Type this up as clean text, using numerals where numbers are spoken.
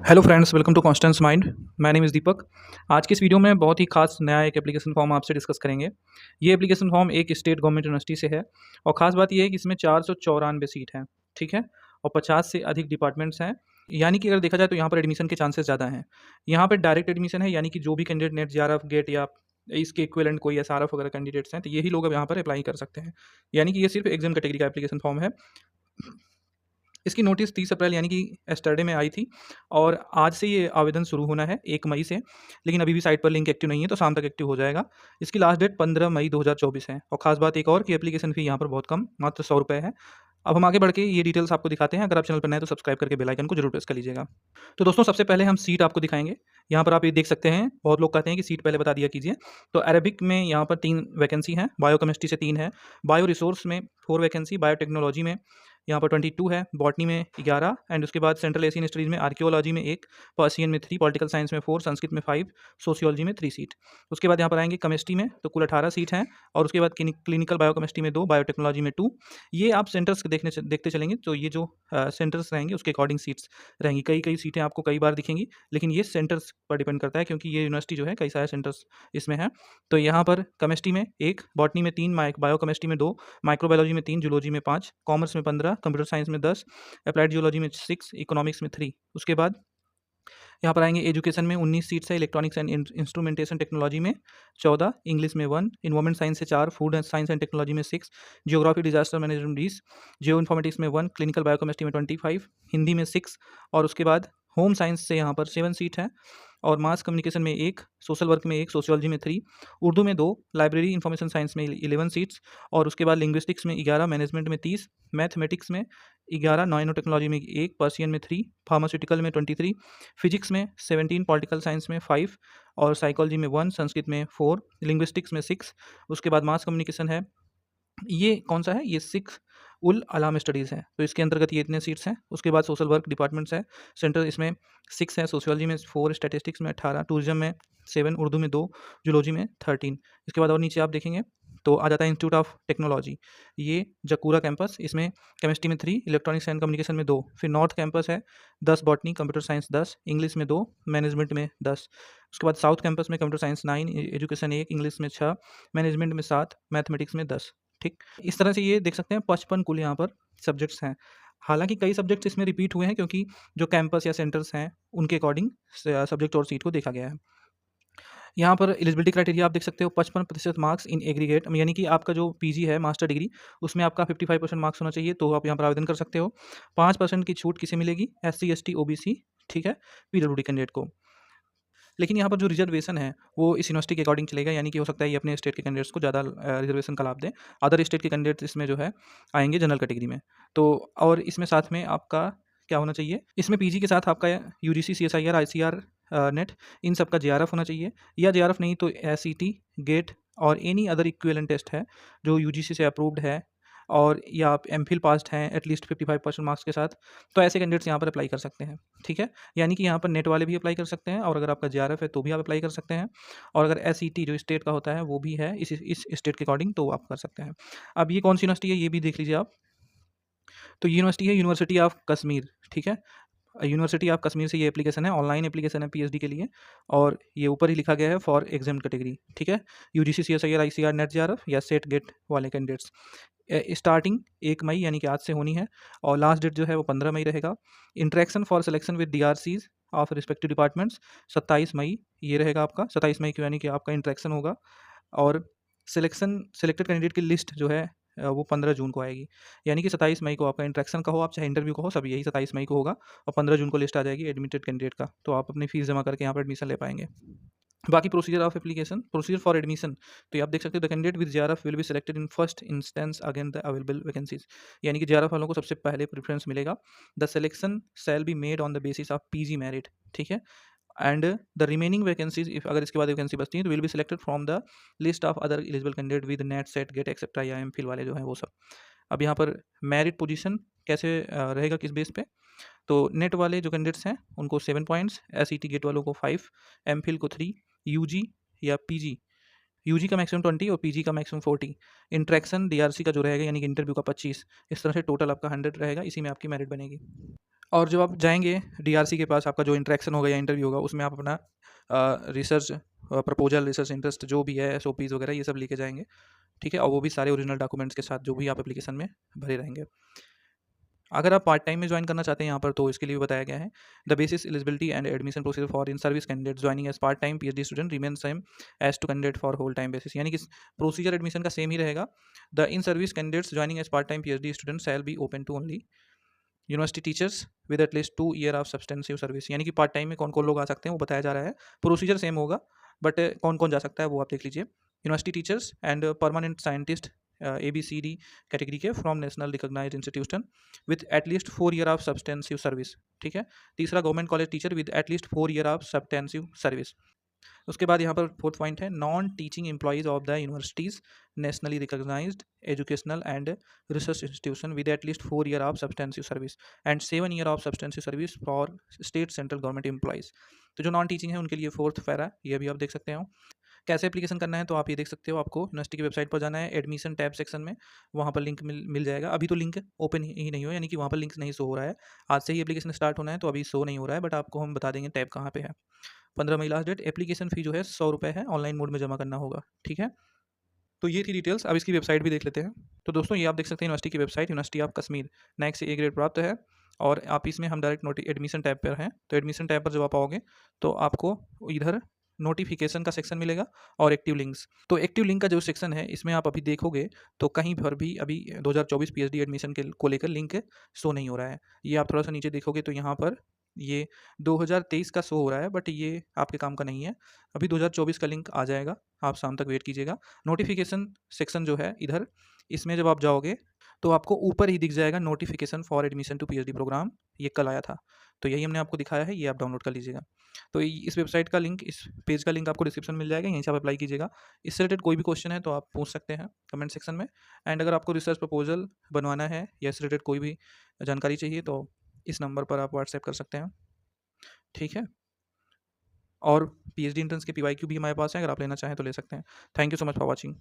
Hello friends, welcome to Constance Mind. My name is Deepak. आज की इस वीडियो में बहुत ही खास नया एक एप्लीकेशन फॉर्म आपसे डिस्कस करेंगे। ये एप्लीकेशन फॉर्म एक स्टेट गवर्नमेंट यूनिवर्सिटी से है और ख़ास बात ये है कि इसमें 494 सीट हैं, ठीक है, और 50 से अधिक डिपार्टमेंट्स हैं। यानी कि अगर देखा जाए तो यहाँ पर एडमिशन के चांसेस ज़्यादा हैं। यहाँ पर डायरेक्ट एडमिशन है, यानी कि जो भी कैंडिडेट नेट, जेआरएफ, गेट या इसके इक्विवेलेंट कोई एसआरएफ वगैरह कैंडिडेट्स हैं, तो यही लोग अब यहाँ पर अप्लाई कर सकते हैं। यानी कि ये सिर्फ एग्जाम कैटेगरी का एप्लीकेशन फॉर्म है। इसकी नोटिस 30 अप्रैल यानी कि एस्टरडे में आई थी और आज से ये आवेदन शुरू होना है 1 मई से। लेकिन अभी भी साइट पर लिंक एक्टिव नहीं है, तो शाम तक एक्टिव हो जाएगा। इसकी लास्ट डेट 15 मई 2024 है और ख़ास बात एक और कि एप्लीकेशन फ़ी यहाँ पर बहुत कम, मात्र 100 रुपये है। अब हम आगे बढ़ के ये डिटेल्स आपको दिखाते हैं। अगर आप चैनल पर नए हैं तो सब्सक्राइब करके बेल आइकन को जरूर प्रेस कर लीजिएगा। तो दोस्तों, सबसे पहले हम सीट आपको दिखाएंगे। यहाँ पर आप ये देख सकते हैं, बहुत लोग कहते हैं कि सीट पहले बता दिया कीजिए। तो अरेबिक में यहाँ पर 3 वैकेंसी हैं, बायोकेमिस्ट्री से 3 है, बायो रिसोर्स में 4 वैकेंसी, बायोटेक्नोलॉजी में यहाँ पर 22 है, बॉटनी में 11 एंड उसके बाद सेंट्रल एशियन स्टडीज़ में, आर्कियोलॉजी में 1, पर्सियन में 3, पॉलिटिकल साइंस में 4, संस्कृत में 5, सोशियोलॉजी में 3 सीट। उसके बाद यहाँ पर आएंगे केमिस्ट्री में, तो कुल 18 सीट हैं और उसके बाद क्लिनिकल बायोकेमिस्ट्री में 2, बायोटेक्नोलॉजी में 2। ये आप सेंटर्स देखते चलेंगे, तो ये जो सेंटर्स रहेंगे उसके अकॉर्डिंग सीट्स रहेंगी। कई कई सीटें आपको कई बार दिखेंगी, लेकिन ये सेंटर्स पर डिपेंड करता है क्योंकि ये यूनिवर्सिटी जो है कई सारे सेंटर्स इसमें हैं। तो यहाँ पर केमिस्ट्री में 1, बॉटनी में 3, बायोकेमिस्ट्री में 2, माइक्रोबायोलॉजी में 3, जूलॉजी में 5, कॉमर्स में 15, कंप्यूटर साइंस में 10, अप्लाइड जियोलॉजी में 6, इकोनॉमिक्स में 3। उसके बाद यहाँ पर आएंगे एजुकेशन में 19 सीट्स है, इलेक्ट्रॉनिक्स एंड इंस्ट्रूमेंटेशन टेक्नोलॉजी में 14, इंग्लिश में 1, इन्वायरमेंट साइंस से 4, food and science and technology में 6, geography disaster management 20, geo informatics में 1, क्लिनिकल बायोकेमिस्ट्री में 25, हिंदी में 6 और उसके बाद होम साइंस से यहाँ पर 7 सीट है और मास कम्युनिकेशन में 1, सोशल वर्क में 1, सोशियोलॉजी में 3, उर्दू में 2, लाइब्रेरी इंफॉर्मेशन साइंस में 11 सीट्स और उसके बाद लिंग्विस्टिक्स में 11, मैनेजमेंट में 30, मैथमेटिक्स में 11, नैनो टेक्नोलॉजी में 1, पर्सियन में 3, फार्मास्यूटिकल में 23, फिजिक्स में 17, पॉलिटिकल साइंस में 5 और साइकोलॉजी में 1, संस्कृत में 4, लिंग्विस्टिक्स में 6। उसके बाद मास कम्युनिकेशन है, ये कौन सा है, ये 6 उल अलाम स्टडीज़ है, तो इसके अंतर्गत ये इतने सीट्स हैं। उसके बाद सोशल वर्क डिपार्टमेंट्स है, सेंटर इसमें 6 है, सोशियोलॉजी में 4, स्टैटिस्टिक्स में 18, टूरिज्म में 7, उर्दू में 2, जूलॉजी में 13। इसके बाद और नीचे आप देखेंगे तो आ जाता है इंस्टीट्यूट ऑफ टेक्नोलॉजी, ये जकूरा कैंपस, इसमें केमिस्ट्री में 3, इलेक्ट्रॉनिक्स एंड कम्युनिकेशन में 2, फिर नॉर्थ कैंपस है 10, बॉटनी, कंप्यूटर साइंस 10, इंग्लिश में 2, मैनेजमेंट में 10। उसके बाद साउथ कैंपस में कंप्यूटर साइंस 9, एजुकेशन 1, इंग्लिश में 6, मैनेजमेंट में 7, मैथमेटिक्स में 10। ठीक, इस तरह से ये देख सकते हैं 55 कुल यहाँ पर सब्जेक्ट्स हैं। हालाँकि कई सब्जेक्ट्स इसमें रिपीट हुए हैं क्योंकि जो कैंपस या सेंटर्स हैं उनके अकॉर्डिंग सब्जेक्ट और सीट को देखा गया है। यहाँ पर एलिजिबिलिटी क्राइटेरिया आप देख सकते हो, 55% मार्क्स इन एग्रीगेट, यानी कि आपका जो पीजी है, मास्टर डिग्री, उसमें आपका 55% मार्क्स होना चाहिए, तो आप यहाँ पर आवेदन कर सकते हो। 5% की छूट किसे मिलेगी, एससी, एसटी, ओबीसी, ठीक है, पीडब्ल्यूडी कैंडिडेट को। लेकिन यहाँ पर जो रिजर्वेशन है वो इस यूनिवर्सिटी के अकॉर्डिंग चलेगा, यानी कि हो सकता है ये अपने स्टेट के कैंडिडेट्स को ज़्यादा रिजर्वेशन का लाभ दें। अदर स्टेट के कैंडिडेट्स इसमें जो है आएंगे जनरल कैटेगरी में। तो और इसमें साथ में आपका क्या होना चाहिए, इसमें पीजी के साथ आपका यूजीसी, सीएसआईआर, आईसीआर, नेट, इन सब का जेआरएफ होना चाहिए, या जेआरएफ नहीं तो एसईटी, गेट और एनी अदर इक्विवेलेंट टेस्ट है जो यूजीसी से अप्रूव्ड है, और या आप एमफिल पास्ड हैं एटलीस्ट 55% मार्क्स के साथ, तो ऐसे कैंडिडेट्स यहाँ पर अप्लाई कर सकते हैं। ठीक है, यानी कि यहाँ पर नेट वाले भी अप्लाई कर सकते हैं और अगर आपका जेआरएफ है तो भी आप अप्लाई कर सकते हैं, और अगर एसईटी जो स्टेट का होता है वो भी है इस स्टेट के अकॉर्डिंग, तो आप कर सकते हैं। अब ये कौन सी यूनिवर्सिटी है ये भी देख लीजिए आप। तो ये यूनिवर्सिटी है यूनिवर्सिटी ऑफ कश्मीर, ठीक है, यूनिवर्सिटी ऑफ कश्मीर से ये एप्लीकेशन है, ऑनलाइन एप्लीकेशन है पीएचडी के लिए, और ये ऊपर ही लिखा गया है फॉर एग्जाम कैटेगरी, ठीक है, UGC, CSIR, ICR, net, JRF या सेट गेट वाले कैंडिडेट्स। स्टार्टिंग 1 मई यानी कि आज से होनी है और लास्ट डेट जो है वो 15 मई रहेगा। Interaction for selection with DRCs of respective departments 27 मई ये रहेगा आपका, 27 मई को यानी कि आपका इंटरेक्शन होगा, और सेलेक्टेड कैंडिडेट की लिस्ट जो है वो 15 जून को आएगी, यानी कि 27 मई को आपका इंटरेक्शन का हो, आप चाहे इंटरव्यू का हो, सब यही 27 मई को होगा और 15 जून को लिस्ट आ जाएगी एडमिटेड कैंडिडेट का, तो आप अपनी फीस जमा करके यहाँ पर एडमिशन ले पाएंगे। बाकी procedure of application, procedure for admission, तो ये आप देख सकते हो, the candidate with JRF will be selected in first instance again the available vacancies, यानी कि जेआरएफ वालों को सबसे पहले प्रेफरेंस मिलेगा। The selection shall be made on the basis of PG merit, ठीक है, and the remaining vacancies, if अगर इसके बाद वैकेंसी बचती है तो will be selected from the list of other eligible candidate with NET, SET, GATE etcetera या MPhil वाले जो हैं वो सब। अब यहाँ पर मेरिट पोजीशन कैसे रहेगा, किस बेस पे, तो नेट वाले जो कैंडिडेट्स हैं उनको 7 पॉइंट्स, एसईटी गेट वालों को 5, एमफिल को 3, यूजी या पीजी, यूजी का मैक्सिमम 20 और पीजी का मैक्सिमम 40, इंटरेक्शन डीआरसी का जो रहेगा यानी कि इंटरव्यू का 25, इस तरह से टोटल आपका 100 रहेगा, इसी में आपकी मेरिट बनेगी। और जब आप जाएँगे डीआरसी के पास, आपका जो इंटरेक्शन होगा या इंटरव्यू होगा, उसमें आप अपना रिसर्च प्रपोज़ल, रिसर्च इंटरेस्ट जो भी है, एसओपीज़ वगैरह ये सब लेके जाएँगे, ठीक है? और वो भी सारे ओरिजिनल डॉक्यूमेंट्स के साथ जो भी आप एप्लीकेशन में भरे रहेंगे। अगर आप पार्ट टाइम में ज्वाइन करना चाहते हैं यहाँ पर, तो इसके लिए भी बताया गया है। The basis eligibility and admission procedure for in service candidate joining as part time PhD student remain same as to candidate for whole time basis, यानी कि प्रोसीजर एडमिशन का सेम ही रहेगा। The in service candidates joining as part time PhD student shall be open to only university teachers with at least 2 year of substantive service, यानी कि part time में कौन कौन लोग आ सकते हैं वो बताया जा रहा है। प्रोसीजर सेम होगा, बट कौन कौन जा सकता है वो आप देख लीजिए। University teachers and permanent scientist ABCD category के from national recognised institution with at least 4 year of substantive service, ठीक है। तीसरा government college teacher with at least 4 year of substantive service. उसके बाद यहाँ पर फोर्थ पॉइंट है non teaching employees of the universities nationally recognised educational and research institution with at least 4 year of substantive service and 7 year of substantive service for state central government employees. तो जो non teaching है उनके लिए fourth para, ये भी आप देख सकते हो। कैसे एप्लीकेशन करना है तो आप ये देख सकते हो, आपको यूनिवर्सिटी की वेबसाइट पर जाना है, एडमिशन टैब सेक्शन में, वहाँ पर लिंक मिल जाएगा। अभी तो लिंक ओपन ही नहीं हो, यानी कि वहाँ पर लिंक नहीं शो हो रहा है। आज से ही एप्लीकेशन स्टार्ट होना है, तो अभी शो नहीं हो रहा है, बट आपको हम बता देंगे टैब कहाँ पे है। 15 मई लास्ट डेट। एप्लीकेशन फ़ी जो है 100 रुपये है, ऑनलाइन मोड में जमा करना होगा, ठीक है। तो ये थी डिटेल्स। अब इसकी वेबसाइट भी देख लेते हैं। तो दोस्तों ये आप देख सकते हैं यूनिवर्सिटी की website, university of Kashmir, NAAC से ए ग्रेड प्राप्त है। और आप इसमें हम डायरेक्ट एडमिशन टैब पर हैं, तो एडमिशन टैब पर जब आप आओगे तो आपको इधर नोटिफिकेशन का सेक्शन मिलेगा और एक्टिव लिंक्स। तो एक्टिव लिंक का जो सेक्शन है इसमें आप अभी देखोगे तो कहीं पर भी अभी 2024 पीएचडी एडमिशन के को लेकर लिंक शो नहीं हो रहा है। ये आप थोड़ा सा नीचे देखोगे तो यहाँ पर ये 2023 का शो हो रहा है, बट ये आपके काम का नहीं है। अभी 2024 का लिंक आ जाएगा, आप शाम तक वेट कीजिएगा। नोटिफिकेशन सेक्शन जो है इधर, इसमें जब आप जाओगे तो आपको ऊपर ही दिख जाएगा notification for admission to PhD programme, ये कल आया था। तो यही हमने आपको दिखाया है, ये आप डाउनलोड कर लीजिएगा। तो इस वेबसाइट का लिंक, इस पेज का लिंक आपको डिस्क्रिप्शन में मिल जाएगा, यहीं से आप अप्लाई कीजिएगा। इससे रिलेटेड कोई भी क्वेश्चन है तो आप पूछ सकते हैं कमेंट सेक्शन में। एंड अगर आपको रिसर्च प्रपोजल बनवाना है या इससे रिलेटेड कोई भी जानकारी चाहिए तो इस नंबर पर आप व्हाट्सएप कर सकते हैं, ठीक है। और पीएचडी एंट्रेंस के पीवाईक्यू भी हमारे पास है, अगर आप लेना चाहें तो ले सकते हैं। Thank you so much for watching.